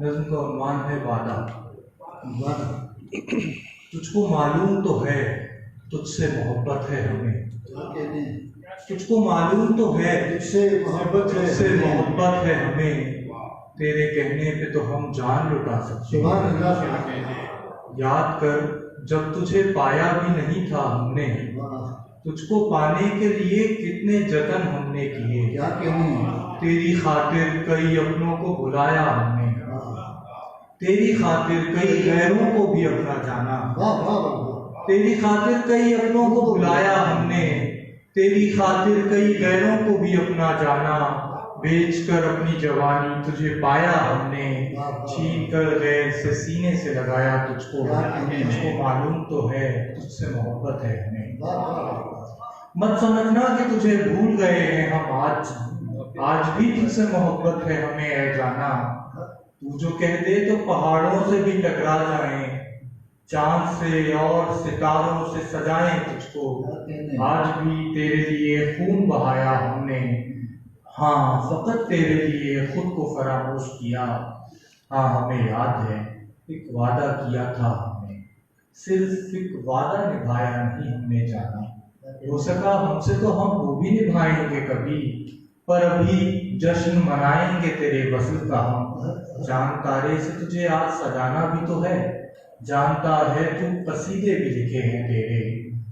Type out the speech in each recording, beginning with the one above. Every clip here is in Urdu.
نظم کا عنوان ہے وعدہ۔ تجھ کو معلوم تو ہے تجھ سے محبت ہے ہمیں، تجھ کو معلوم تو ہے تجھ سے محبت ہے ہمیں، تیرے کہنے پہ تو ہم جان لٹا سکتے ہیں۔ یاد کر جب تجھے پایا بھی نہیں تھا ہم نے، تجھ کو پانے کے لیے کتنے جتن ہم نے کیے، تیری خاطر کئی اپنوں کو بلایا ہم نے، تیری خاطر کئی غیروں کو بھی اپنا جانا، تیری خاطر کئی اپنوں کو بلایا ہم نے، تیری خاطر کئی غیروں کو بھی اپنا جانا، بیچ کر اپنی جوانی تجھے پایا ہم نے، چھین کر غیر سے سینے سے لگایا تجھ کو معلوم تو ہے تجھ سے محبت ہے ہمیں۔ مت سمجھنا کہ تجھے بھول گئے ہیں ہم، آج بھی تجھ سے محبت ہے ہمیں اے جانا، تو جو کہہ دے تو پہاڑوں سے بھی ٹکرا جائیں، چاند سے اور ستاروں سے سجائیں تجھ کو، آج بھی تیرے لیے خون بہایا ہم نے، ہاں فقط تیرے لیے خود کو فراموش کیا۔ ہاں ہمیں یاد ہے ایک وعدہ کیا تھا ہم نے، صرف ایک وعدہ نبھایا نہیں ہم نے جانا، ہو سکا ہم سے تو ہم وہ بھی نبھائیں گے کبھی، پر ابھی جشن منائیں گے تیرے وصل کا ہم، چاند تارے سے تجھے آج سجانا بھی تو ہے، جانتا ہے تو قصیدے بھی لکھے ہیں تیرے،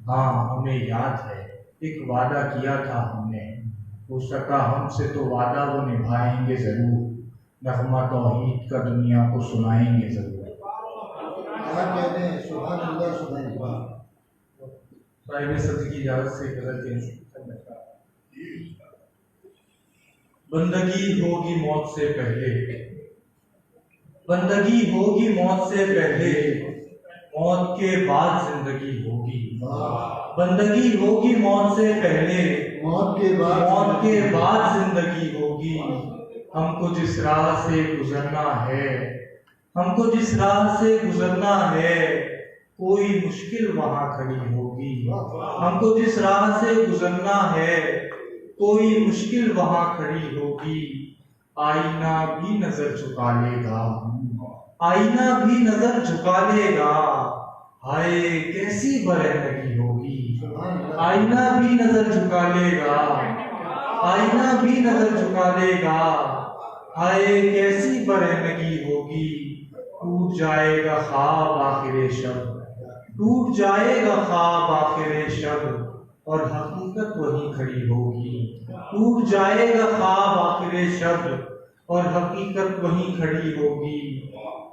ہاں ہمیں یاد ہے ایک وعدہ کیا تھا ہم نے، ہو سکا ہم سے تو وعدہ وہ نبھائیں گے ضرور، نغمہ توحید کا دنیا کو سنائیں گے ضرور۔ صاحب صدر کی اجازت سے غزل کے بندگی ہوگی موت سے پہلے، بندگی ہوگی موت سے پہلے، موت کے بعد زندگی ہوگی، بندگی ہوگی موت سے پہلے، موت کے بعد زندگی ہوگی، ہم کو جس راہ سے گزرنا ہے، ہم کو جس راہ سے گزرنا ہے، کوئی مشکل وہاں کھڑی ہوگی، ہم کو جس راہ سے گزرنا ہے، کوئی مشکل وہاں کھڑی ہوگی، آئینہ بھی نظر جھکا لے گا، آئینہ بھی نظر جھکا لے گا، ہائے کیسی برہنگی ہوگی، آئینہ بھی نظر جھکا لے گا، آئینہ بھی نظر جھکا لے گا، ہائے کیسی برہنگی ہوگی، ٹوٹ جائے گا خواب آخر شب، ٹوٹ جائے گا خواب آخر شب، اور حقیقت وہیں کھڑی ہوگی، ٹوٹ جائے گا خواب آخر شب، اور حقیقت وہیں کھڑی ہوگی،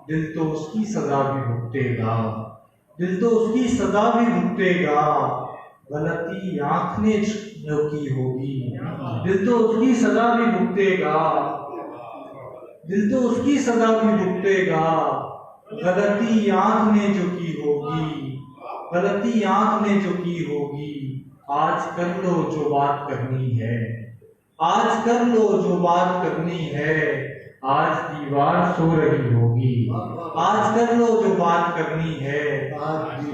دل تو اس کی سزا بھی بھگتے گا، دل تو اس کی سزا بھی بھگتے گا، غلطی آنکھ نے جو کی ہوگی، دل تو اس کی سزا بھی بھگتے گا، دل تو اس کی سزا بھی بھگتے گا، غلطی آنکھ نے جو کی ہوگی، غلطی آنکھ نے جو کی ہوگی، آج کر لو جو بات کرنی ہے، آج کر لو جو بات کرنی ہے، آج دیوار سو رہی ہوگی، آج کر لو جو بات کرنی ہے،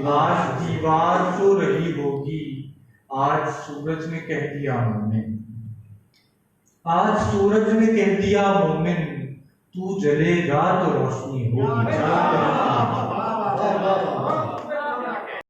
آج دیوار سو رہی ہوگی، آج سورج نے کہہ دیا مومن، آج سورج نے کہہ دیا مومن، تو جلے گا تو روشنی ہوگی۔